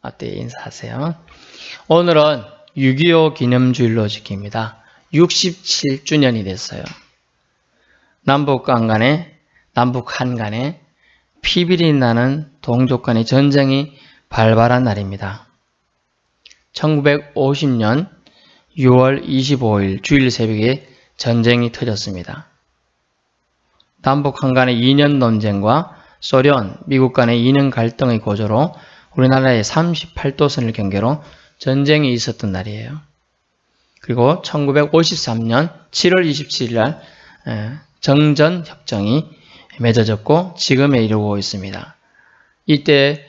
앞뒤 인사하세요. 오늘은 6.25 기념주일로 지킵니다. 67주년이 됐어요. 남북한 간에 피비린내 나는 동족 간의 전쟁이 발발한 날입니다. 1950년 6월 25일 주일 새벽에 전쟁이 터졌습니다. 남북한 간의 2년 논쟁과 소련, 미국 간의 2년 갈등의 고조로 우리나라의 38도선을 경계로 전쟁이 있었던 날이에요. 그리고 1953년 7월 27일 날 정전협정이 맺어졌고 지금에 이르고 있습니다. 이때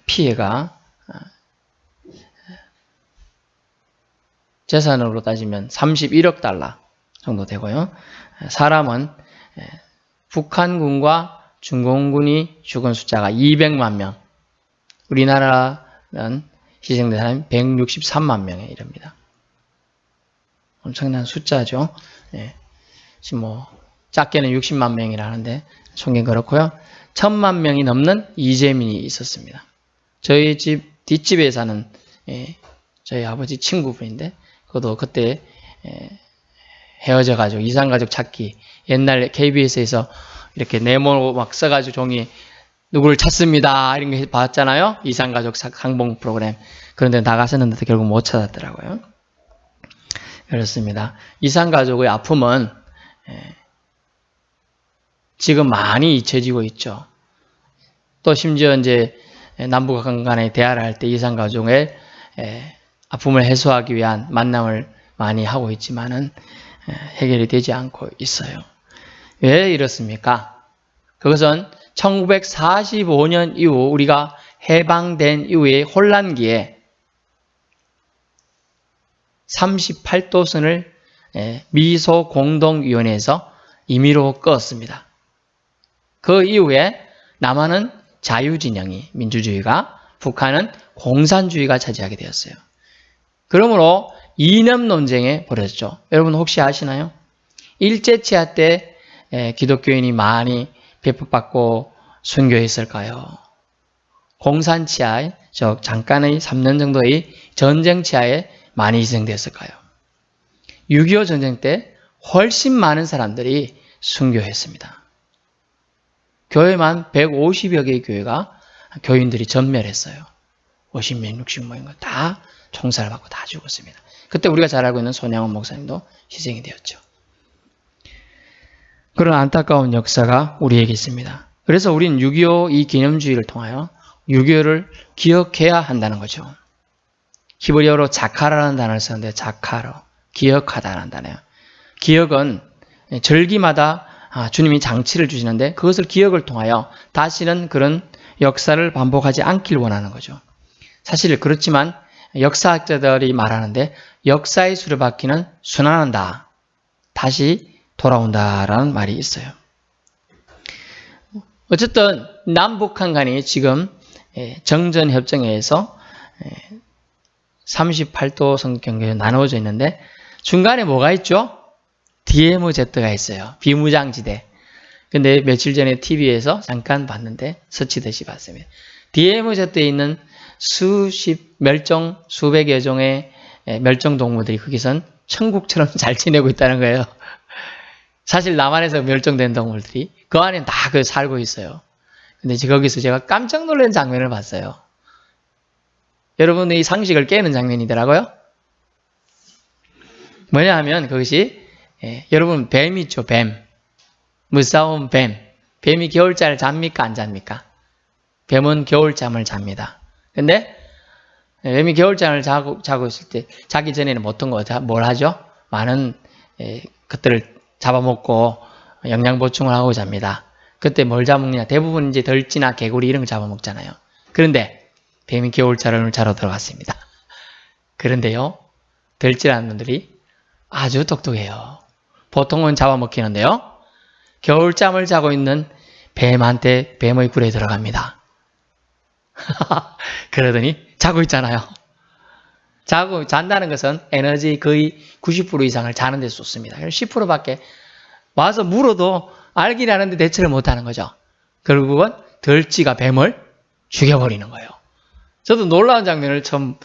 피해가 재산으로 따지면 31억 달러 정도 되고요. 사람은 북한군과 중공군이 죽은 숫자가 200만 명, 우리나라는 희생된 사람이 163만 명에 이릅니다. 엄청난 숫자죠. 지금 작게는 60만 명이라 하는데 총계 그렇고요. 1000만 명이 넘는 이재민이 있었습니다. 저희 집 뒷집에 사는 저희 아버지 친구분인데 그것도 그때 헤어져가지고 이산가족 찾기 옛날 KBS에서 이렇게 네모 막 써가지고 종이 누구를 찾습니다 이런 거 봤잖아요. 이산가족 상봉 프로그램. 그런데 나가셨는데 결국 못 찾았더라고요. 그렇습니다. 이산가족의 아픔은 지금 많이 잊혀지고 있죠. 또 심지어 이제 남북한 간에 대화를 할 때 이산가족의 아픔을 해소하기 위한 만남을 많이 하고 있지만은 해결이 되지 않고 있어요. 왜 이렇습니까? 그것은 1945년 이후 우리가 해방된 이후의 혼란기에 38도선을 미소공동위원회에서 임의로 껐습니다. 그 이후에 남한은 자유진영이 민주주의가, 북한은 공산주의가 차지하게 되었어요. 그러므로 이념 논쟁에 벌어졌죠. 여러분 혹시 아시나요? 일제치하 때 기독교인이 많이 배법받고 순교했을까요? 공산치하에 잠깐의 3년 정도의 전쟁치하에 많이 희생되었을까요? 6.25 전쟁 때 훨씬 많은 사람들이 순교했습니다. 교회만 150여 개의 교회가 교인들이 전멸했어요. 50명, 60명인 거 다 총살을 받고 다 죽었습니다. 그때 우리가 잘 알고 있는 손양원 목사님도 희생이 되었죠. 그런 안타까운 역사가 우리에게 있습니다. 그래서 우리는 6.25 이 기념주의를 통하여 6.25를 기억해야 한다는 거죠. 히브리어로 자카라라는 단어를 쓰는데 자카로, 기억하다라는 단어예요. 기억은 절기마다 주님이 장치를 주시는데 그것을 기억을 통하여 다시는 그런 역사를 반복하지 않길 원하는 거죠. 사실 그렇지만 역사학자들이 말하는데 역사의 수레바퀴는 순환한다. 다시 돌아온다라는 말이 있어요. 어쨌든 남북한 간이 지금 정전협정에 의해서 38도 경계로 나누어져 있는데 중간에 뭐가 있죠? DMZ가 있어요. 비무장지대. 근데 며칠 전에 TV에서 잠깐 봤는데 스치듯이 봤습니다. DMZ에 있는 수십, 수백여 종의 멸종동물들이 거기선 천국처럼 잘 지내고 있다는 거예요. 사실 남한에서 멸종된 동물들이 그 안에 다 살고 있어요. 근데 거기서 제가 깜짝 놀란 장면을 봤어요. 여러분의 상식을 깨는 장면이더라고요. 뭐냐 하면 그것이 여러분 뱀 있죠, 뱀. 무서운 뱀. 뱀이 겨울잠을 잡니까, 안 잡니까? 뱀은 겨울잠을 잡니다. 근데 뱀이 겨울잠을 자고 있을 때 자기 전에는 보통 뭘 하죠? 많은 것들을 잡아먹고 영양 보충을 하고 잡니다. 그때 뭘 잡아먹냐? 대부분 이제 덜지나 개구리 이런 거 잡아먹잖아요. 그런데 뱀이 겨울잠을 자러 들어갔습니다. 그런데요, 덜지라는 분들이 아주 똑똑해요. 보통은 잡아먹히는데요. 겨울잠을 자고 있는 뱀한테 뱀의 굴에 들어갑니다. 그러더니 자고 있잖아요. 잔다는 것은 에너지 거의 90% 이상을 자는 데 쏟습니다. 10%밖에 와서 물어도 알긴 아는데 대처를 못하는 거죠. 결국은 덜지가 뱀을 죽여버리는 거예요. 저도 놀라운 장면을 처음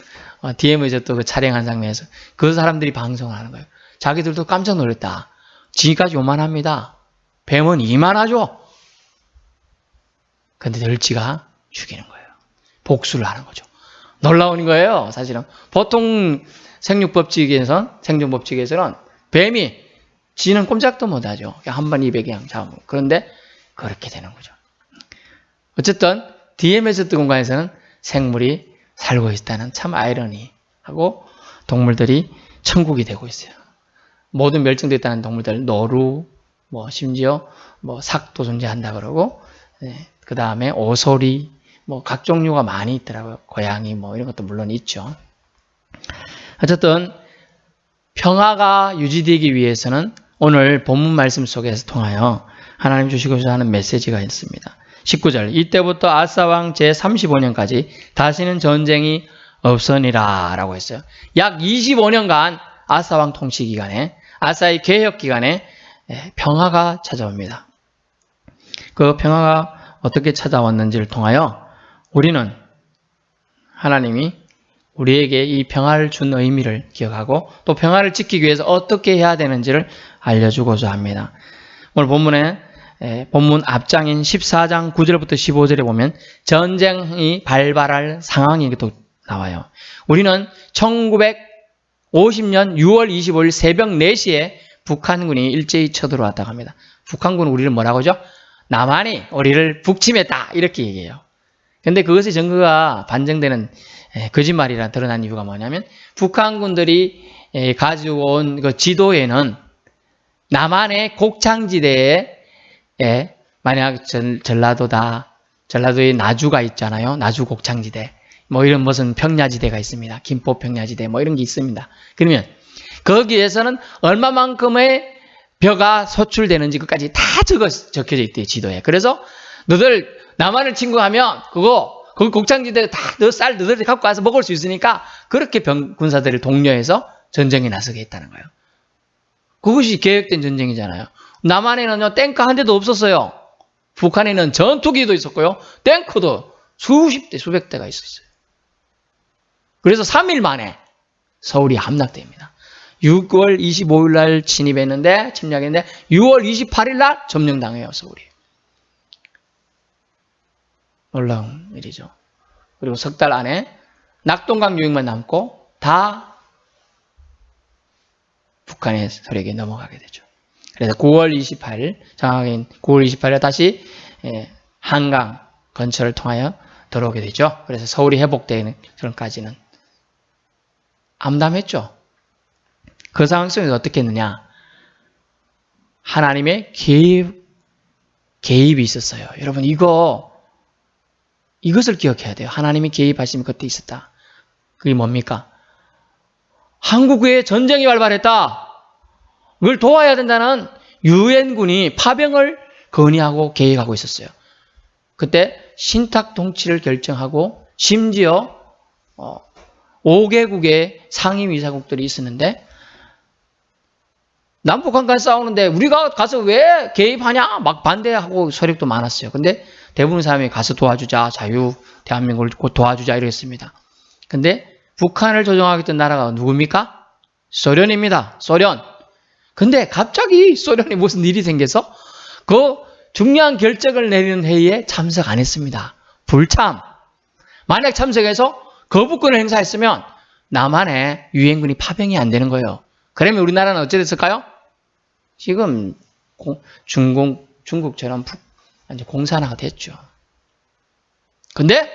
DM에서 또 그 촬영한 장면에서 그 사람들이 방송을 하는 거예요. 자기들도 깜짝 놀랐다. 지까지 요만합니다. 뱀은 이만하죠. 근데 들쥐가 죽이는 거예요. 복수를 하는 거죠. 놀라운 거예요. 사실은 보통 생존법칙에서는 뱀이 쥐는 꼼짝도 못하죠. 한 번 입에 그냥 잡으면. 그런데 그렇게 되는 거죠. 어쨌든 DMZ 공간에서는 생물이 살고 있다는 참 아이러니하고 동물들이 천국이 되고 있어요. 모든 멸종됐다는 동물들, 노루, 심지어 삭도 존재한다 그러고, 그 다음에 오소리, 각 종류가 많이 있더라고요. 고양이 이런 것도 물론 있죠. 어쨌든 평화가 유지되기 위해서는 오늘 본문 말씀 속에서 통하여 하나님 주시고자 하는 메시지가 있습니다. 19절, 이때부터 아사 왕 제35년까지 다시는 전쟁이 없으니라 라고 했어요. 약 25년간 아사 왕 통치 기간에, 아사의 개혁 기간에 평화가 찾아옵니다. 그 평화가 어떻게 찾아왔는지를 통하여 우리는 하나님이 우리에게 이 평화를 준 의미를 기억하고 또 평화를 지키기 위해서 어떻게 해야 되는지를 알려주고자 합니다. 오늘 본문 앞장인 14장 9절부터 15절에 보면 전쟁이 발발할 상황이 또 나와요. 우리는 1950년 6월 25일 새벽 4시에 북한군이 일제히 쳐들어왔다고 합니다. 북한군은 우리를 뭐라고 하죠? 남한이 우리를 북침했다 이렇게 얘기해요. 근데 그것의 증거가 반증되는 거짓말이라 드러난 이유가 뭐냐면 북한군들이 가지고 온 그 지도에는 남한의 곡창지대에 만약 전라도의 나주가 있잖아요. 나주 곡창지대. 이런 무슨 평야지대가 있습니다. 김포 평야지대 이런 게 있습니다. 그러면 거기에서는 얼마만큼의 벼가 소출되는지 그까지 다 적혀져 있대요. 지도에. 그래서 너들 남한을 침공하면 그 곡창지대 다 너희들이 갖고 와서 먹을 수 있으니까 그렇게 군사들을 독려해서 전쟁에 나서게 했다는 거예요. 그것이 계획된 전쟁이잖아요. 남한에는요 탱크 한 대도 없었어요. 북한에는 전투기도 있었고요. 탱크도 수십 대 수백 대가 있었어요. 그래서 3일 만에 서울이 함락됩니다. 6월 25일 날 침략했는데 6월 28일 날 점령당해요. 서울이. 놀라운 일이죠. 그리고 석 달 안에 낙동강 유역만 남고 다 북한의 세력에 넘어가게 되죠. 그래서 9월 28일, 정확히 9월 28일에 다시 한강 근처를 통하여 들어오게 되죠. 그래서 서울이 회복되는 그런까지는 암담했죠. 그 상황 속에서 어떻게 했느냐? 하나님의 개입이 있었어요. 여러분 이것을 기억해야 돼요. 하나님이 개입하심이 그때 있었다. 그게 뭡니까? 한국에 전쟁이 발발했다. 그걸 도와야 된다는 유엔군이 파병을 건의하고 계획하고 있었어요. 그때 신탁 통치를 결정하고 심지어 5개국의 상임이사국들이 있었는데 남북한간 싸우는데 우리가 가서 왜 개입하냐? 막 반대하고 세력도 많았어요. 근데 대부분 사람이 가서 도와주자, 대한민국을 도와주자 이랬습니다. 근데 북한을 조종하겠던 나라가 누굽니까? 소련입니다. 소련. 근데 갑자기 소련이 무슨 일이 생겨서 그 중요한 결정을 내리는 회의에 참석 안 했습니다. 불참. 만약 참석해서 거부권을 행사했으면 남한에 유엔군이 파병이 안 되는 거예요. 그러면 우리나라는 어찌 됐을까요? 지금 중국처럼 이제 공산화가 됐죠. 근데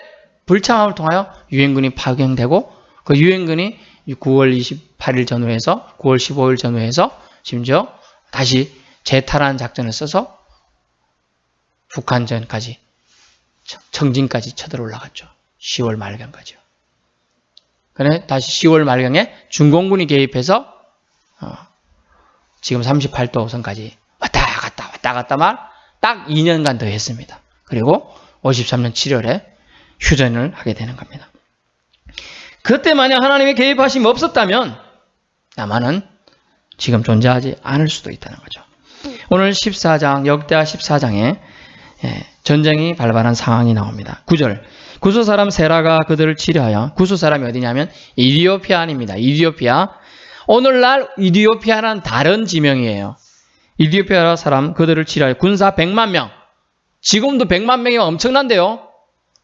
불참함을 통하여 유엔군이 파견되고 그 유엔군이 9월 28일 전후해서 9월 15일 전후해서 심지어 다시 재탈환 작전을 써서 북한전까지 청진까지 쳐들어올라갔죠. 10월 말경까지요. 그래 다시 10월 말경에 중공군이 개입해서 지금 38도선까지 왔다 갔다만 딱 2년간 더 했습니다. 그리고 53년 7월에 휴전을 하게 되는 겁니다. 그때 만약 하나님의 개입하심이 없었다면 남한은 지금 존재하지 않을 수도 있다는 거죠. 오늘 14장 역대하 14장에 전쟁이 발발한 상황이 나옵니다. 9절 구스 사람 세라가 그들을 치려하여, 구스 사람이 어디냐면 이디오피아입니다. 이디오피아. 오늘날 이디오피아는 다른 지명이에요. 이디오피아 사람 그들을 치려하여 군사 100만 명. 지금도 100만 명이면 엄청난데요.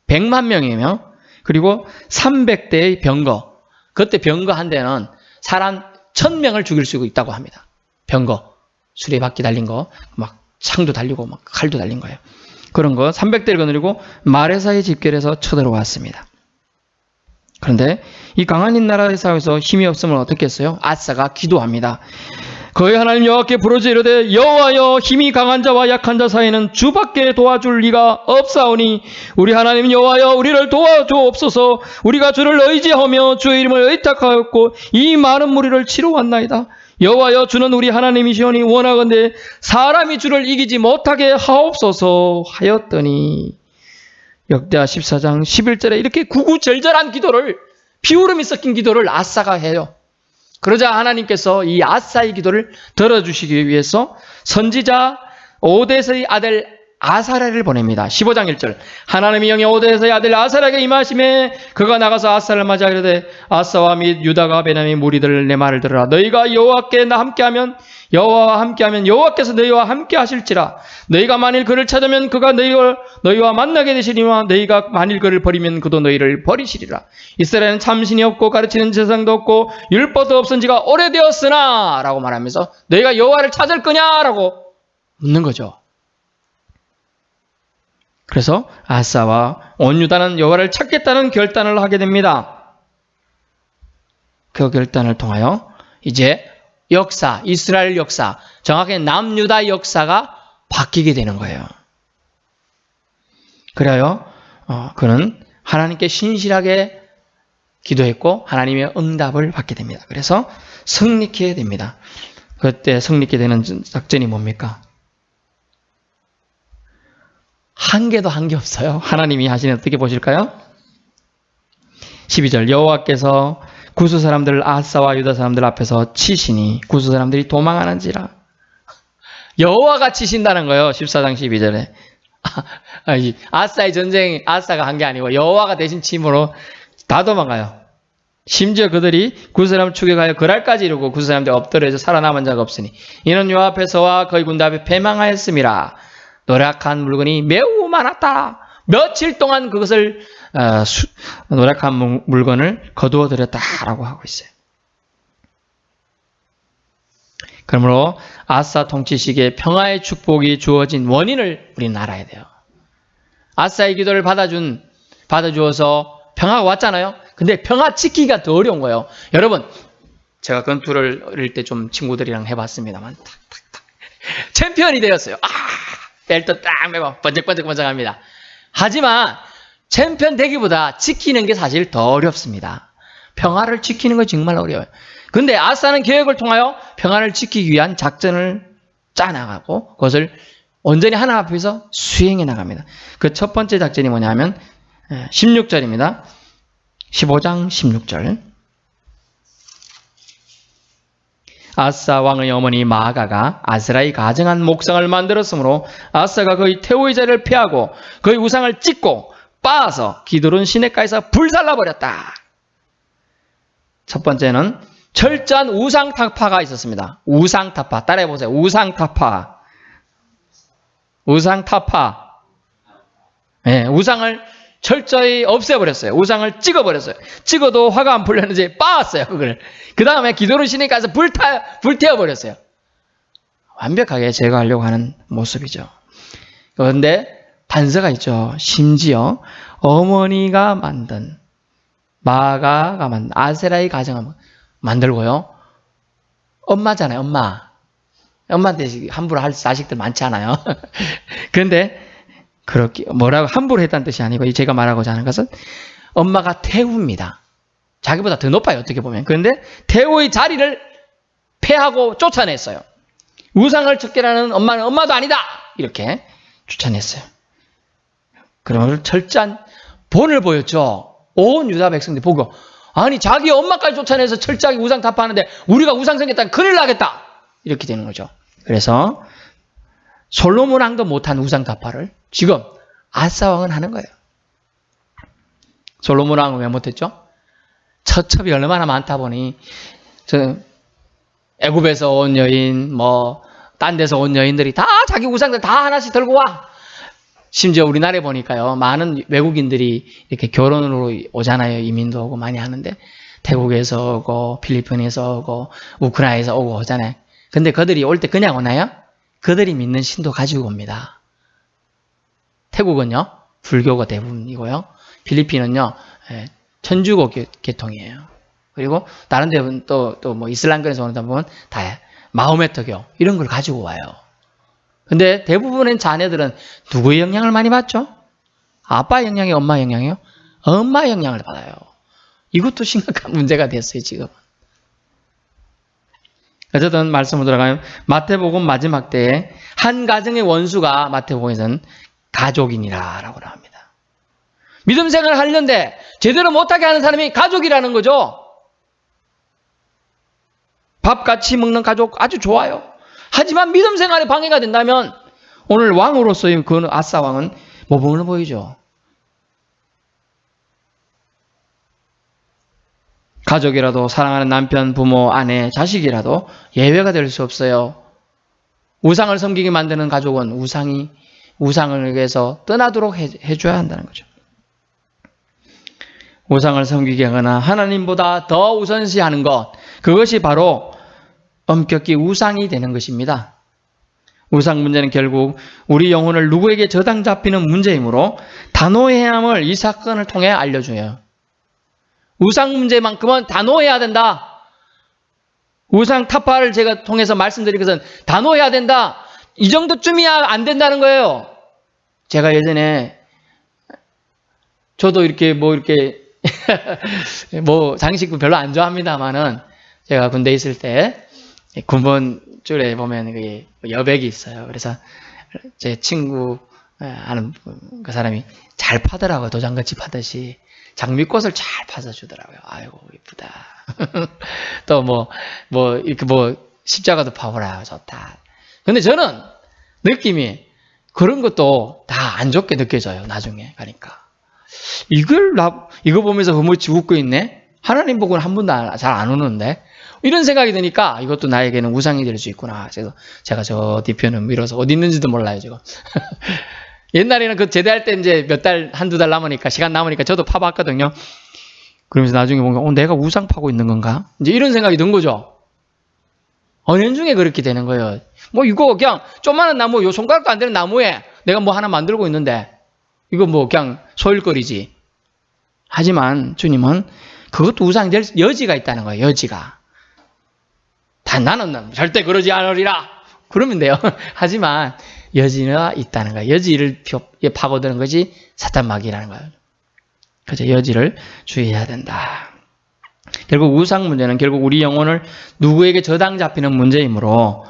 100만 명이면. 그리고 300대의 병거. 그때 병거 한 대는 사람 1000명을 죽일 수 있다고 합니다. 병거. 수레바퀴 달린 거, 막 창도 달리고 막 칼도 달린 거예요. 그런 거 300대를 거느리고 마레사에 집결해서 쳐들어왔습니다. 그런데 이 강한 나라의 싸움에서 힘이 없으면 어떻게 했어요? 아사가 기도합니다. 거의 하나님 여호와께 부르짖어 이르되 여호와여 힘이 강한 자와 약한 자 사이에는 주밖에 도와줄 리가 없사오니 우리 하나님 여호와여 우리를 도와주옵소서. 우리가 주를 의지하며 주의 이름을 의탁하였고 이 많은 무리를 치러 왔나이다. 여호와여 주는 우리 하나님이시오니 원하건대 사람이 주를 이기지 못하게 하옵소서 하였더니 역대하 14장 11절에 이렇게 구구절절한 기도를, 비울음이 섞인 기도를 아사가 해요. 그러자 하나님께서 이 아사의 기도를 들어주시기 위해서 선지자 오데스의 아들 아사랴를 보냅니다. 15장 1절 하나님의 영이 오데스의 아들 아사랴에게 임하심에 그가 나가서 아사를 맞아 이르되 아사와 및 유다가 베냐민 무리들 내 말을 들으라. 너희가 여호와께 함께하면 여호와와 함께하면 여호와께서 너희와 함께 하실지라. 너희가 만일 그를 찾으면 그가 너희와 만나게 되시리와 너희가 만일 그를 버리면 그도 너희를 버리시리라. 이스라엘은 참신이 없고 가르치는 제사장도 없고 율법도 없은 지가 오래되었으나 라고 말하면서 너희가 여호와를 찾을 거냐라고 묻는 거죠. 그래서 아사와 온 유다는 여호와를 찾겠다는 결단을 하게 됩니다. 그 결단을 통하여 이제 역사, 이스라엘 역사, 정확히 남유다 역사가 바뀌게 되는 거예요. 그래요. 그는 하나님께 신실하게 기도했고 하나님의 응답을 받게 됩니다. 그래서 승리케 됩니다. 그때 승리케 되는 작전이 뭡니까? 한 개도 한 게 없어요. 하나님이 하시는 어떻게 보실까요? 12절 여호와께서 구스 사람들을 아사와 유다 사람들 앞에서 치시니 구스 사람들이 도망하는지라. 여호와가 치신다는 거예요. 14장 12절에. 아사의 전쟁 아사가 한 게 아니고 여호와가 대신 침으로 다 도망가요. 심지어 그들이 구스 사람을 추격하여 그랄까지 이르고 구스 사람들이 엎드려서 살아남은 자가 없으니 이는 여호와 앞에서와 그의 군대 앞에 패망하였음이라. 노력한 물건이 매우 많았다. 며칠 동안 그것을 노력한 물건을 거두어 들였다라고 하고 있어요. 그러므로 아사 통치 시기에 평화의 축복이 주어진 원인을 우리는 알아야 돼요. 아사의 기도를 받아주어서 평화가 왔잖아요. 근데 평화 지키기가 더 어려운 거예요. 여러분, 제가 권투를 어릴 때 좀 친구들이랑 해봤습니다만 탁탁탁 챔피언이 되었어요. 벨트 딱 매고 번쩍번쩍합니다. 하지만 챔피언 되기보다 지키는 게 사실 더 어렵습니다. 평화를 지키는 거 정말 어려워요. 근데 아사는 계획을 통하여 평화를 지키기 위한 작전을 짜나가고 그것을 온전히 하나님 앞에서 수행해 나갑니다. 그 첫 번째 작전이 뭐냐면 16절입니다. 15장 16절 아사 왕의 어머니 마아가가 아스라의 가증한 목상을 만들었으므로 아사가 그의 태호의 자리를 폐하고 그의 우상을 찢고 빻아서 기드론 시내가에서 불살라버렸다. 첫 번째는 철저한 우상타파가 있었습니다. 우상타파 따라해보세요. 우상타파. 네, 우상을 철저히 없애버렸어요. 우상을 찍어버렸어요. 찍어도 화가 안 풀렸는지 빻았어요. 그걸. 그 다음에 기도를 시내가서 불태워버렸어요. 완벽하게 제거하려고 하는 모습이죠. 그런데 단서가 있죠. 심지어 어머니가 만든 마가가 만든 아세라의 가정을 만들고요. 엄마잖아요. 엄마한테 함부로 할 자식들 많지 않아요. 그런데 그렇게 뭐라고 함부로 했다는 뜻이 아니고 제가 말하고자 하는 것은 엄마가 태우입니다. 자기보다 더 높아요. 어떻게 보면. 그런데 태우의 자리를 폐하고 쫓아냈어요. 우상을 척결하는 엄마는 엄마도 아니다. 이렇게 쫓아냈어요. 그러면 철저한 본을 보였죠. 온 유다 백성들이 보고 아니 자기 엄마까지 쫓아내서 철저하게 우상 타파하는데 우리가 우상 생겼다면 큰일 나겠다. 이렇게 되는 거죠. 그래서 솔로몬 왕도 못한 우상 타파를 지금 아사 왕은 하는 거예요. 솔로몬 왕은 왜 못했죠? 처첩이 얼마나 많다 보니 애굽에서 온 여인, 딴 데서 온 여인들이 다 자기 우상들 다 하나씩 들고 와. 심지어 우리나라에 보니까요, 많은 외국인들이 이렇게 결혼으로 오잖아요. 이민도 오고 많이 하는데, 태국에서 오고, 필리핀에서 오고, 우크라이나에서 오고 오잖아요. 근데 그들이 올 때 그냥 오나요? 그들이 믿는 신도 가지고 옵니다. 태국은요, 불교가 대부분이고요. 필리핀은요, 천주교 계통이에요. 그리고 다른 데는 또 이슬람교에서 오는 분은 다 마호메트교 이런 걸 가지고 와요. 근데 대부분의 자녀들은 누구의 영향을 많이 받죠? 아빠 영향이요, 엄마 영향이요? 엄마 영향을 받아요. 이것도 심각한 문제가 됐어요, 지금. 어쨌든 말씀으로 들어가면 마태복음 마지막 때에 한 가정의 원수가 마태복음에서는 가족이니라 라고 합니다. 믿음 생활을 하려는데 제대로 못하게 하는 사람이 가족이라는 거죠. 밥 같이 먹는 가족 아주 좋아요. 하지만 믿음 생활에 방해가 된다면 오늘 왕으로서의 그 아사 왕은 모범을 보이죠. 가족이라도 사랑하는 남편, 부모, 아내, 자식이라도 예외가 될 수 없어요. 우상을 섬기게 만드는 가족은 우상을 위해서 떠나도록 해줘야 한다는 거죠. 우상을 섬기게 하거나 하나님보다 더 우선시하는 것, 그것이 바로 엄격히 우상이 되는 것입니다. 우상 문제는 결국 우리 영혼을 누구에게 저당 잡히는 문제이므로 단호해야 함을 이 사건을 통해 알려줘요. 우상 문제만큼은 단호해야 된다. 우상 타파를 제가 통해서 말씀드린 것은 단호해야 된다. 이 정도쯤이야 안 된다는 거예요. 제가 예전에 저도 이렇게 장식구 별로 안 좋아합니다만은 제가 군대에 있을 때 군번줄에 보면 그게 여백이 있어요. 그래서 제 친구 아는 그 사람이 잘 파더라고요. 도장같이 파듯이 장미꽃을 잘 파서 주더라고요. 아이고 이쁘다. 또 이렇게 십자가도 파보라. 좋다. 근데 저는 느낌이 그런 것도 다 안 좋게 느껴져요. 나중에 가니까. 이거 보면서 흐뭇이 웃고 있네? 하나님 보고는 한 번도 잘 안 우는데? 이런 생각이 드니까 이것도 나에게는 우상이 될 수 있구나. 제가 저 뒤편을 밀어서 어디 있는지도 몰라요, 지금. 옛날에는 그 제대할 때 이제 한두 달 남으니까, 시간 남으니까 저도 파봤거든요. 그러면서 나중에 보면, 내가 우상 파고 있는 건가? 이제 이런 생각이 든 거죠. 은연중에 그렇게 되는 거예요. 이거 그냥 조그마한 나무, 요 손가락도 안 되는 나무에 내가 하나 만들고 있는데, 이거 그냥 소일거리지. 하지만 주님은 그것도 우상이 될 여지가 있다는 거예요, 여지가. 나는 절대 그러지 않으리라. 그러면 돼요. 하지만 여지가 있다는 거예요. 여지를 파고드는 것이 사탄마귀라는 거예요. 그래서 여지를 주의해야 된다. 결국 우상 문제는 결국 우리 영혼을 누구에게 저당 잡히는 문제이므로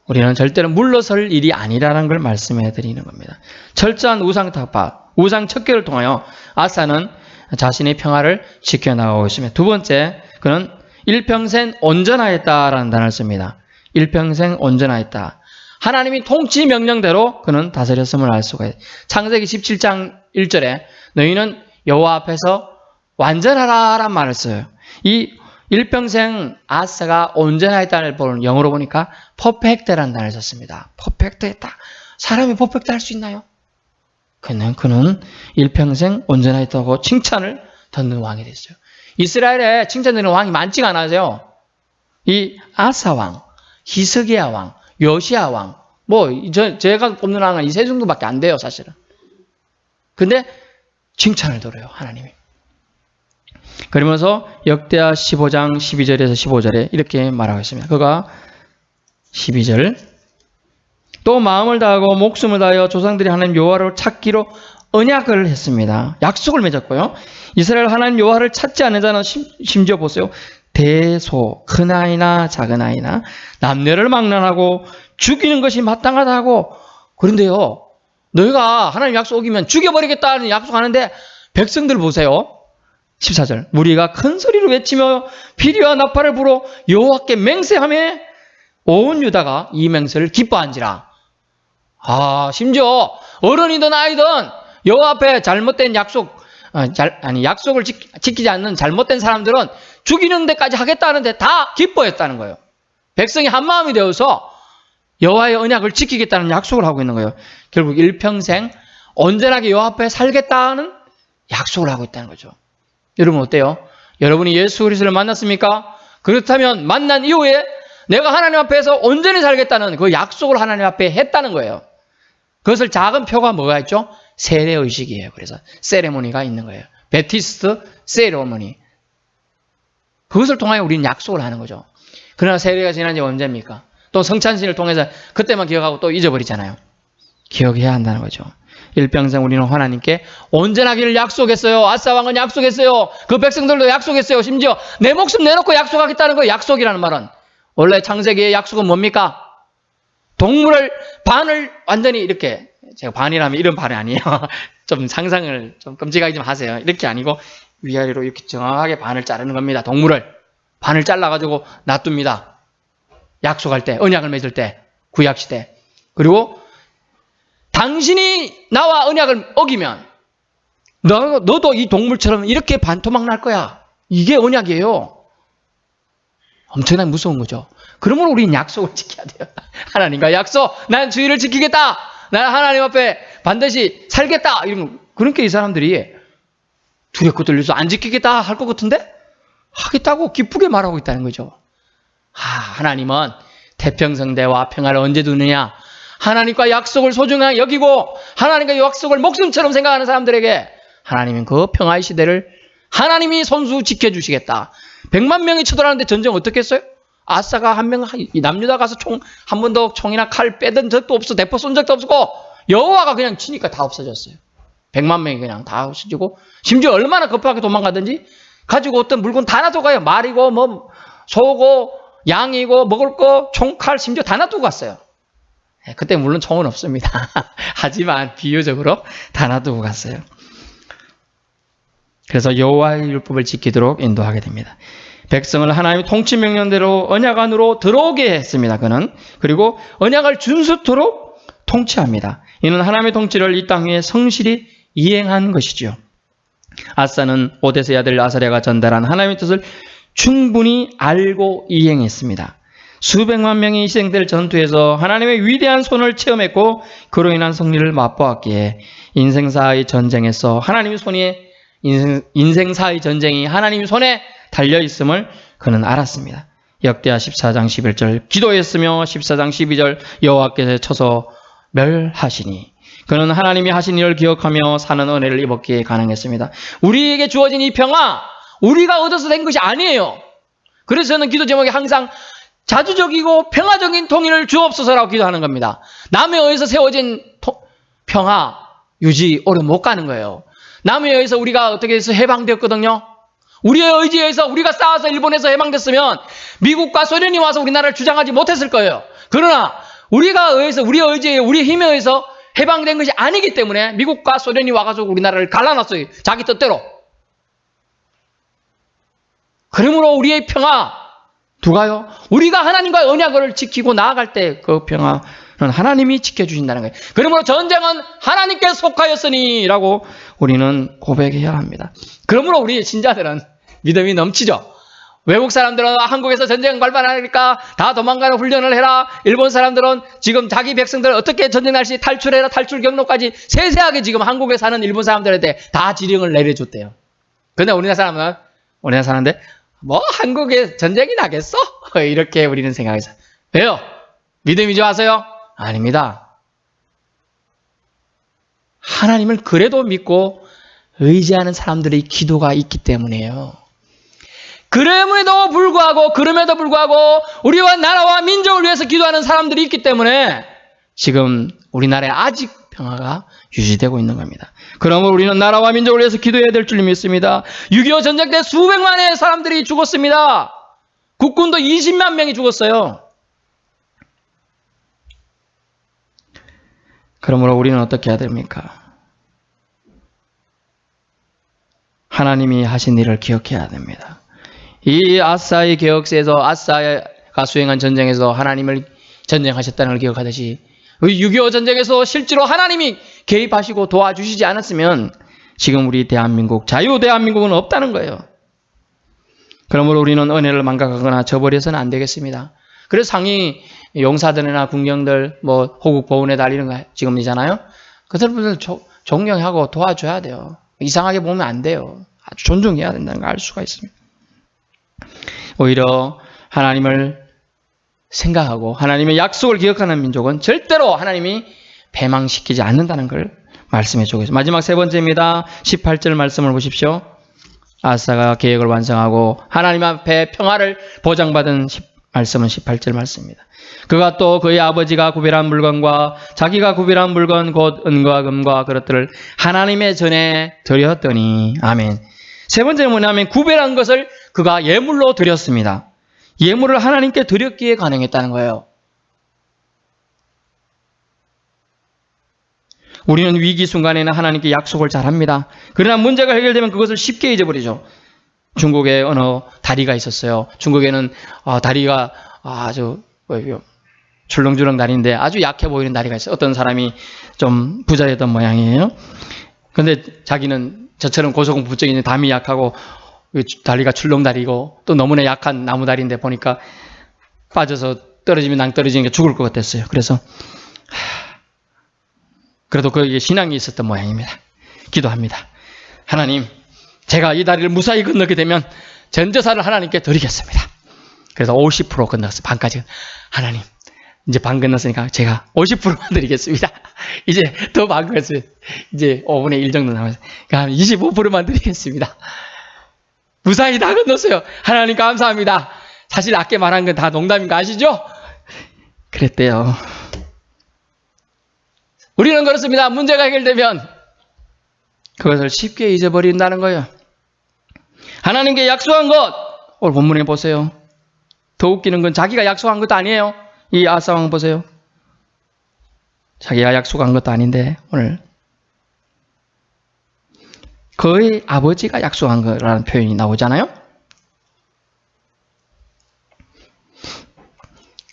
우리는 절대로 물러설 일이 아니라는 걸 말씀해 드리는 겁니다. 철저한 우상 타파, 우상 척결을 통하여 아사는 자신의 평화를 지켜나가고 있으며, 두 번째, 그는 일평생 온전하였다라는 단어를 씁니다. 일평생 온전하였다. 하나님이 통치 명령대로 그는 다스렸음을 알 수가 있어요. 창세기 17장 1절에 너희는 여호와 앞에서 완전하라란 말을 써요. 이 일평생 아사가 온전하였다를 보는 영어로 보니까 퍼펙트라는 단어를 썼습니다. 퍼펙트했다. 사람이 퍼펙트 할 수 있나요? 그는 일평생 온전하였다고 칭찬을 듣는 왕이 됐어요. 이스라엘에 칭찬되는 왕이 많지가 않아요. 이 아사 왕, 히스기야 왕, 요시야 왕, 제가 뽑는 왕은 이 세 정도밖에 안 돼요, 사실은. 근데 칭찬을 들어요, 하나님이. 그러면서 역대하 15장 12절에서 15절에 이렇게 말하고 있습니다. 그가 12절, 또 마음을 다하고 목숨을 다하여 조상들이 하나님 여호와를 찾기로 언약을 했습니다. 약속을 맺었고요. 이스라엘 하나님 여호와를 찾지 않는 자는 심지어 보세요. 대소, 큰 아이나 작은 아이나 남녀를 막론하고 죽이는 것이 마땅하다고. 그런데요, 너희가 하나님 약속 어기면 죽여버리겠다는 약속하는데 백성들 보세요. 14절, 무리가 큰 소리로 외치며 피리와 나팔을 불어 여호와께 맹세하며 온 유다가 이 맹세를 기뻐한지라. 심지어 어른이든 아이든 여호와 앞에 잘못된 약속, 약속을 지키지 않는 잘못된 사람들은 죽이는 데까지 하겠다는데 다 기뻐했다는 거예요. 백성이 한 마음이 되어서 여호와의 언약을 지키겠다는 약속을 하고 있는 거예요. 결국 일평생 온전하게 여호와 앞에 살겠다는 약속을 하고 있다는 거죠. 여러분 어때요? 여러분이 예수 그리스도를 만났습니까? 그렇다면 만난 이후에 내가 하나님 앞에서 온전히 살겠다는 그 약속을 하나님 앞에 했다는 거예요. 그것을 작은 표가 뭐가 있죠? 세례의식이에요. 그래서 세레모니가 있는 거예요. 베티스트 세레모니. 그것을 통하여 우리는 약속을 하는 거죠. 그러나 세례가 지난 지 언제입니까? 또 성찬신을 통해서 그때만 기억하고 또 잊어버리잖아요. 기억해야 한다는 거죠. 일평생 우리는 하나님께 온전하기를 약속했어요. 아사 왕은 약속했어요. 그 백성들도 약속했어요. 심지어 내 목숨 내놓고 약속하겠다는 거예요. 약속이라는 말은. 원래 창세기의 약속은 뭡니까? 동물을 반을 완전히 이렇게, 제가 반이라면 이런 반이 아니에요. 좀 상상을 좀 끔찍하게 좀 하세요. 이렇게 아니고 위아래로 이렇게 정확하게 반을 자르는 겁니다. 동물을 반을 잘라가지고 놔둡니다. 약속할 때, 언약을 맺을 때, 구약시대. 그리고 당신이 나와 언약을 어기면 너도 이 동물처럼 이렇게 반토막 날 거야. 이게 언약이에요. 엄청나게 무서운 거죠. 그러므로 우리는 약속을 지켜야 돼요. 하나님과 약속, 난 주의를 지키겠다. 나는 하나님 앞에 반드시 살겠다. 이런 거. 그러니까 이 사람들이 두렵고 떨려서 안 지키겠다 할 것 같은데 하겠다고 기쁘게 말하고 있다는 거죠. 하나님은 태평성대와 평화를 언제 두느냐? 하나님과 약속을 소중하게 여기고 하나님과 약속을 목숨처럼 생각하는 사람들에게 하나님은 그 평화의 시대를 하나님이 손수 지켜주시겠다. 100만 명이 쳐들어가는데 전쟁 어떻게 했어요? 아사가 한 명, 남유다 가서 한 번도 총이나 칼 빼든 적도 없어, 대포 쏜 적도 없고 여호와가 그냥 치니까 다 없어졌어요. 100만 명이 그냥 다 없어지고 심지어 얼마나 급하게 도망가든지 가지고 어떤 물건 다 놔두고 가요. 말이고 뭐 소고 양이고 먹을 거 총칼 심지어 다 놔두고 갔어요. 그때 물론 총은 없습니다. 하지만 비유적으로 다 놔두고 갔어요. 그래서 여호와의 율법을 지키도록 인도하게 됩니다. 백성을 하나님의 통치 명령대로 언약 안으로 들어오게 했습니다. 그는 그리고 언약을 준수토록 통치합니다. 이는 하나님의 통치를 이 땅 위에 성실히 이행한 것이죠. 아사는 오데스의 아들 아사랴가 전달한 하나님의 뜻을 충분히 알고 이행했습니다. 수백만 명이 희생될 전투에서 하나님의 위대한 손을 체험했고 그로 인한 승리를 맛보았기에 인생사의 전쟁에서 하나님의 손에 인생사의 전쟁이 하나님의 손에 달려있음을 그는 알았습니다. 역대하 14장 11절 기도했으며 14장 12절 여호와께서 쳐서 멸하시니 그는 하나님이 하신 일을 기억하며 사는 은혜를 입었기에 가능했습니다. 우리에게 주어진 이 평화 우리가 얻어서 된 것이 아니에요. 그래서 저는 기도 제목이 항상 자주적이고 평화적인 통일을 주옵소서라고 기도하는 겁니다. 남에 의해서 세워진 평화 유지 오래 못 가는 거예요. 남에 의해서 우리가 어떻게 해서 해방되었거든요. 우리의 의지에 의해서 우리가 싸워서 일본에서 해방됐으면 미국과 소련이 와서 우리나라를 주장하지 못했을 거예요. 그러나 우리가 의해서 우리의 의지에 우리의 힘에 의해서 해방된 것이 아니기 때문에 미국과 소련이 와가지고 우리나라를 갈라놨어요. 자기 뜻대로. 그러므로 우리의 평화 누가요? 우리가 하나님과의 언약을 지키고 나아갈 때 그 평화는 하나님이 지켜주신다는 거예요. 그러므로 전쟁은 하나님께 속하였으니 라고 우리는 고백해야 합니다. 그러므로 우리 신자들은 믿음이 넘치죠. 외국 사람들은 한국에서 전쟁 발발하니까 다 도망가는 훈련을 해라. 일본 사람들은 지금 자기 백성들 어떻게 전쟁 날 시 탈출해라. 탈출 경로까지 세세하게 지금 한국에 사는 일본 사람들한테 다 지령을 내려줬대요. 근데 우리나라 사람들 뭐 한국에 전쟁이 나겠어? 이렇게 우리는 생각해서. 왜요? 믿음이 좋아서요? 아닙니다. 하나님을 그래도 믿고 의지하는 사람들의 기도가 있기 때문이에요. 그럼에도 불구하고 우리와 나라와 민족을 위해서 기도하는 사람들이 있기 때문에 지금 우리나라에 아직 평화가 유지되고 있는 겁니다. 그러므로 우리는 나라와 민족을 위해서 기도해야 될 줄 믿습니다. 6.25 전쟁 때 수백만의 사람들이 죽었습니다. 국군도 20만 명이 죽었어요. 그러므로 우리는 어떻게 해야 됩니까? 하나님이 하신 일을 기억해야 됩니다. 이 아사의 개혁세에서 아사가 수행한 전쟁에서 하나님을 전쟁하셨다는 걸 기억하듯이 6.25 전쟁에서 실제로 하나님이 개입하시고 도와주시지 않았으면 지금 우리 대한민국, 자유 대한민국은 없다는 거예요. 그러므로 우리는 은혜를 망각하거나 저버려서는 안 되겠습니다. 그래서 상위 용사들이나 군경들, 호국 보훈에 달리는 거 지금이잖아요. 그들을 존경하고 도와줘야 돼요. 이상하게 보면 안 돼요. 아주 존중해야 된다는 걸 알 수가 있습니다. 오히려 하나님을 생각하고 하나님의 약속을 기억하는 민족은 절대로 하나님이 배망시키지 않는다는 걸 말씀해 주고 있습니다. 마지막 세 번째입니다. 18절 말씀을 보십시오. 아사가 계획을 완성하고 하나님 앞에 평화를 보장받은 말씀은 18절 말씀입니다. 그가 또 그의 아버지가 구별한 물건과 자기가 구별한 물건 곧 은과 금과 그릇들을 하나님의 전에 드렸더니 아멘. 세 번째는 뭐냐면 구별한 것을 그가 예물로 드렸습니다. 예물을 하나님께 드렸기에 가능했다는 거예요. 우리는 위기 순간에는 하나님께 약속을 잘합니다. 그러나 문제가 해결되면 그것을 쉽게 잊어버리죠. 중국에 어느 다리가 있었어요. 중국에는 다리가 아주 출렁출렁 다리인데 아주 약해 보이는 다리가 있어요. 어떤 사람이 좀 부자였던 모양이에요. 근데 자기는 저처럼 고소공포증인 담이 약하고 다리가 출렁다리고 또 너무나 약한 나무다리인데 보니까 빠져서 떨어지면 낭떠러지는 게 죽을 것 같았어요. 그래서 그래도 거기에 신앙이 있었던 모양입니다. 기도합니다. 하나님, 제가 이 다리를 무사히 건너게 되면 전제사를 하나님께 드리겠습니다. 그래서 50% 건넜어요. 반까지. 하나님, 이제 반 건넜으니까 제가 50%만 드리겠습니다. 이제 더 반 건넜어요. 이제 5분의 1 정도 남았어요. 그러니까 25%만 드리겠습니다. 무사히 다 건넜어요. 하나님 감사합니다. 사실 아까 말한 건 다 농담인 거 아시죠? 그랬대요. 우리는 그렇습니다. 문제가 해결되면 그것을 쉽게 잊어버린다는 거예요. 하나님께 약속한 것, 오늘 본문에 보세요. 더 웃기는 건 자기가 약속한 것도 아니에요. 이 아사 왕 보세요. 자기가 약속한 것도 아닌데 오늘 그의 아버지가 약속한 거라는 표현이 나오잖아요.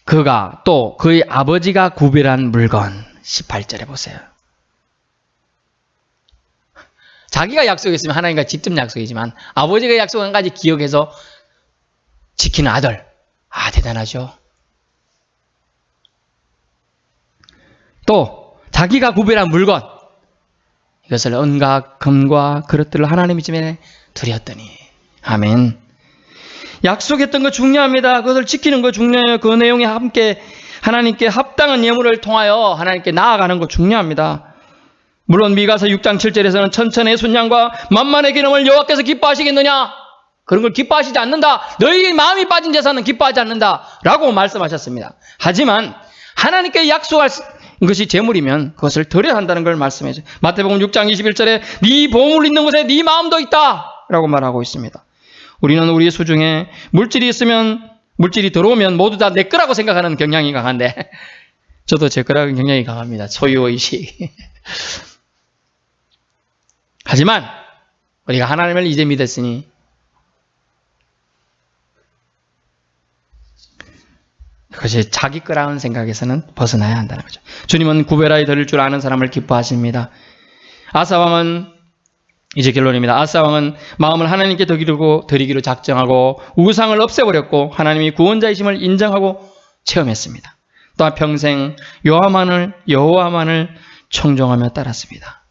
그가 또 그의 아버지가 구별한 물건 18절에 보세요. 자기가 약속했으면 하나님과 직접 약속이지만 아버지가 약속한 가지 기억해서 지키는 아들. 대단하죠. 또 자기가 구별한 물건. 이것을 은과 금과 그릇들을 하나님의 집에 드렸더니 아멘. 약속했던 거 중요합니다. 그것을 지키는 거 중요해요. 그 내용에 함께 하나님께 합당한 예물을 통하여 하나님께 나아가는 거 중요합니다. 물론 미가서 6장 7절에서는 천천의 순양과 만만의 기름을 여호와께서 기뻐하시겠느냐? 그런 걸 기뻐하시지 않는다. 너희 마음이 빠진 제사는 기뻐하지 않는다. 라고 말씀하셨습니다. 하지만 하나님께 약속할 것이 재물이면 그것을 드려야 한다는 걸 말씀해줘요. 마태복음 6장 21절에 네 보물 있는 곳에 네 마음도 있다. 라고 말하고 있습니다. 우리는 우리 수중에 물질이 들어오면 모두 다 내 거라고 생각하는 경향이 강한데 저도 제 거라는 경향이 강합니다. 소유의식. 하지만 우리가 하나님을 이제 믿었으니 그것이 자기 거라는 생각에서는 벗어나야 한다는 거죠. 주님은 구별하여 드릴 줄 아는 사람을 기뻐하십니다. 아사왕은 이제 결론입니다. 아사왕은 마음을 하나님께 드리기로 작정하고 우상을 없애버렸고 하나님이 구원자이심을 인정하고 체험했습니다. 또한 평생 여호와만을 청종하며 따랐습니다.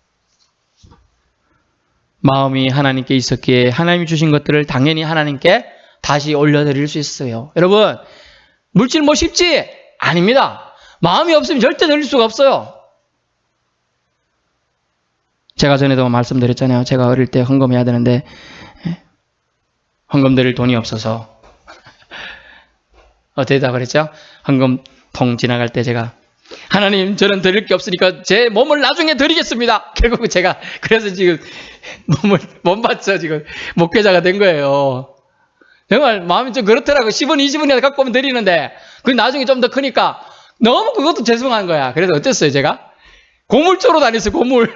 마음이 하나님께 있었기에 하나님이 주신 것들을 당연히 하나님께 다시 올려드릴 수 있어요. 여러분, 물질 뭐 쉽지? 아닙니다. 마음이 없으면 절대 드릴 수가 없어요. 제가 전에도 말씀드렸잖아요. 제가 어릴 때 헌금해야 되는데 헌금 드릴 돈이 없어서 어떻게 다 그랬죠? 헌금통 지나갈 때 제가 하나님 저는 드릴 게 없으니까 제 몸을 나중에 드리겠습니다. 결국 제가 그래서 지금 몸을 못 받쳐 지금 목회자가 된 거예요. 정말 마음이 좀 그렇더라고. 10원 20원이라도 갖고 오면 드리는데 그 나중에 좀 더 크니까 너무 그것도 죄송한 거야. 그래서 어땠어요 제가? 고물주로 다녔어요. 고물.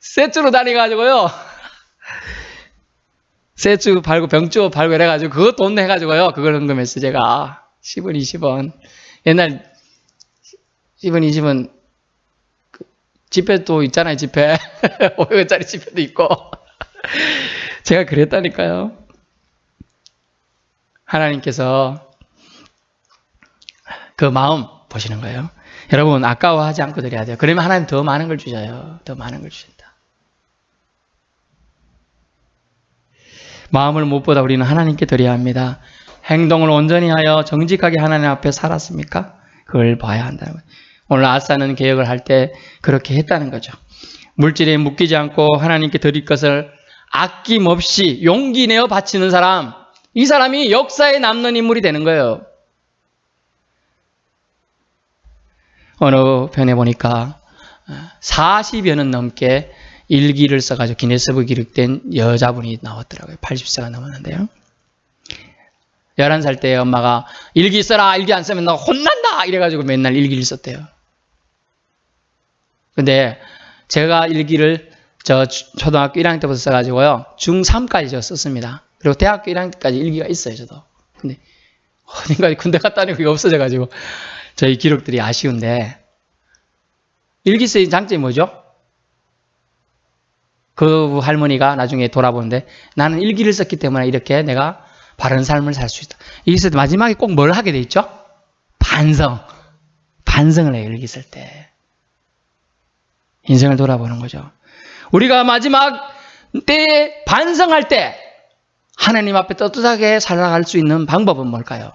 셋주로 다녀가지고요. 셋주 팔고 병주 팔고 이래가지고 그거 돈 내가지고요. 그걸 헌금했어요 제가. 10원 20원. 옛날 10원 20원 지폐도 있잖아요, 지폐. 500원짜리 지폐도 있고. 제가 그랬다니까요. 하나님께서 그 마음 보시는 거예요. 여러분, 아까워하지 않고 드려야 돼요. 그러면 하나님 더 많은 걸 주셔요. 더 많은 걸 주신다. 마음을 무엇보다 우리는 하나님께 드려야 합니다. 행동을 온전히 하여 정직하게 하나님 앞에 살았습니까? 그걸 봐야 한다는 거예요. 오늘 아사는 개혁을 할 때 그렇게 했다는 거죠. 물질에 묶이지 않고 하나님께 드릴 것을 아낌없이 용기 내어 바치는 사람, 이 사람이 역사에 남는 인물이 되는 거예요. 어느 편에 보니까 40여 년 넘게 일기를 써가지고 기네스북 기록된 여자분이 나왔더라고요. 80세가 넘었는데요. 11살 때 엄마가 일기 써라, 일기 안 쓰면 너 혼난다 이래가지고 맨날 일기를 썼대요. 근데 제가 일기를 초등학교 1학년 때부터 써가지고요, 중3까지 저 썼습니다. 그리고 대학교 1학년 때까지 일기가 있어요, 저도. 근데 어딘가 군대 갔다 오니 그게 없어져가지고 저희 기록들이 아쉬운데, 일기 쓰는 장점이 뭐죠? 그 할머니가 나중에 돌아보는데, 나는 일기를 썼기 때문에 이렇게 내가 바른 삶을 살 수 있다. 여기서 마지막에 꼭 뭘 하게 돼 있죠? 반성을 해요, 일기 쓸 때. 인생을 돌아보는 거죠. 우리가 마지막 때에 반성할 때 하나님 앞에 떳떳하게 살아갈 수 있는 방법은 뭘까요?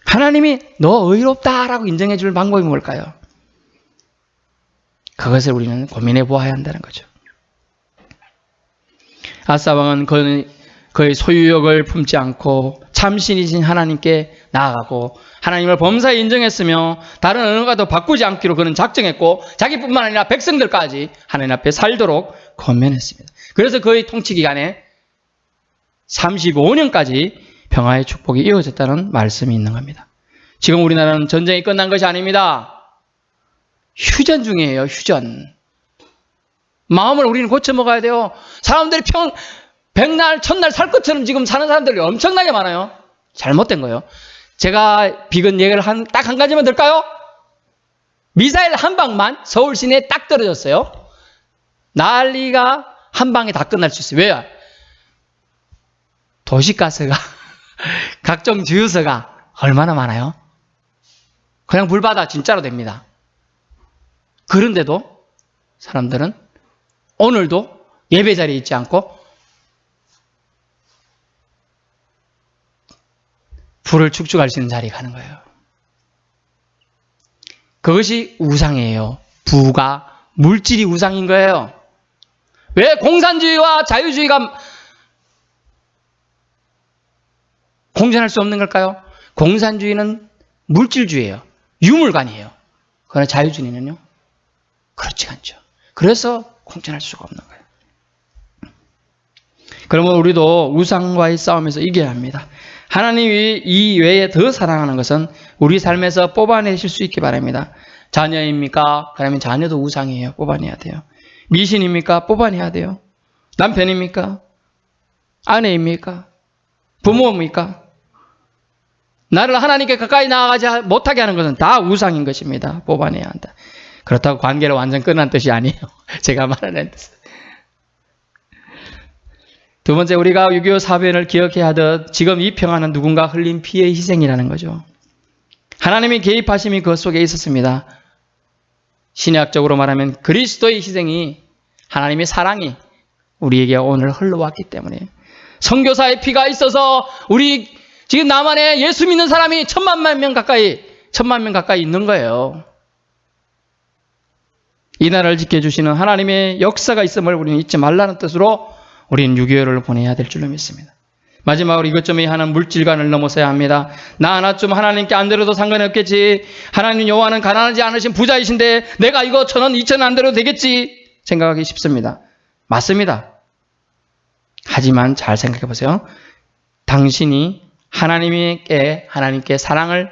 하나님이 너 의롭다라고 인정해 줄 방법이 뭘까요? 그것을 우리는 고민해 보아야 한다는 거죠. 아사 왕은 그의 소유욕을 품지 않고 참신이신 하나님께 나아가고 하나님을 범사에 인정했으며 다른 어느 가도 바꾸지 않기로 그는 작정했고 자기뿐만 아니라 백성들까지 하나님 앞에 살도록 권면했습니다. 그래서 그의 통치 기간에 35년까지 평화의 축복이 이어졌다는 말씀이 있는 겁니다. 지금 우리나라는 전쟁이 끝난 것이 아닙니다. 휴전 중이에요. 휴전. 마음을 우리는 고쳐 먹어야 돼요. 사람들이 백날 천날 살 것처럼 지금 사는 사람들이 엄청나게 많아요. 잘못된 거예요. 제가 비건 얘기를 딱 한 가지만 들까요? 미사일 한 방만 서울 시내에 딱 떨어졌어요. 난리가 한 방에 다 끝날 수 있어요. 왜요? 도시가스가 각종 주유소가 얼마나 많아요? 그냥 불 받아 진짜로 됩니다. 그런데도 사람들은 오늘도 예배 자리에 있지 않고 불을 축축할 수 있는 자리에 가는 거예요. 그것이 우상이에요. 부가 물질이 우상인 거예요. 왜 공산주의와 자유주의가 공존할 수 없는 걸까요? 공산주의는 물질주의예요. 유물관이에요. 그러나 자유주의는요? 그렇지 않죠. 그래서 공존할 수가 없는 거예요. 그러면 우리도 우상과의 싸움에서 이겨야 합니다. 하나님이 이 외에 더 사랑하는 것은 우리 삶에서 뽑아내실 수 있기 바랍니다. 자녀입니까? 그러면 자녀도 우상이에요. 뽑아내야 돼요. 미신입니까? 뽑아내야 돼요. 남편입니까? 아내입니까? 부모입니까? 나를 하나님께 가까이 나아가지 못하게 하는 것은 다 우상인 것입니다. 뽑아내야 한다. 그렇다고 관계를 완전 끝난 뜻이 아니에요. 제가 말하는 뜻은. 두 번째, 우리가 6.25 사변을 기억해야 하듯 지금 이 평화는 누군가 흘린 피의 희생이라는 거죠. 하나님의 개입하심이 그 속에 있었습니다. 신약적으로 말하면 그리스도의 희생이, 하나님의 사랑이 우리에게 오늘 흘러왔기 때문에, 선교사의 피가 있어서 우리 지금 남한에 예수 믿는 사람이 1,000만 명 가까이 있는 거예요. 이 나라를 지켜주시는 하나님의 역사가 있음을 우리는 잊지 말라는 뜻으로 우리는 6.25를 보내야 될 줄로 믿습니다. 마지막으로 이것 좀 하는 물질관을 넘어서야 합니다. 나 하나 좀 하나님께 안 드려도 상관이 없겠지. 하나님 여호와는 가난하지 않으신 부자이신데 내가 이거 1,000원, 2,000원 안 드려도 되겠지 생각하기 쉽습니다. 맞습니다. 하지만 잘 생각해 보세요. 당신이 하나님께 사랑을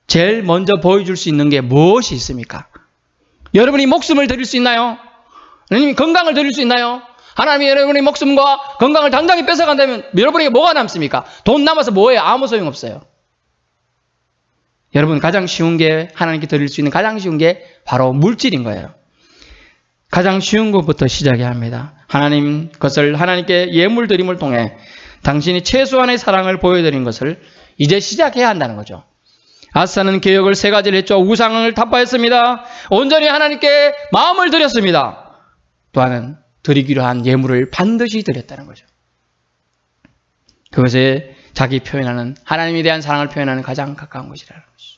제일 먼저 보여줄 수 있는 게 무엇이 있습니까? 여러분이 목숨을 드릴 수 있나요? 하나님이 건강을 드릴 수 있나요? 하나님이 여러분의 목숨과 건강을 당장에 뺏어간다면 여러분에게 뭐가 남습니까? 돈 남아서 뭐예요? 아무 소용없어요. 여러분, 가장 쉬운 게, 하나님께 드릴 수 있는 가장 쉬운 게 바로 물질인 거예요. 가장 쉬운 것부터 시작해야 합니다. 하나님 것을 하나님께 예물 드림을 통해 당신이 최소한의 사랑을 보여드린 것을 이제 시작해야 한다는 거죠. 아사는 개혁을 3가지를 했죠. 우상을 타파했습니다. 온전히 하나님께 마음을 드렸습니다. 또한은 드리기로 한 예물을 반드시 드렸다는 거죠. 그것에 자기 표현하는, 하나님에 대한 사랑을 표현하는 가장 가까운 것이라는 것이죠.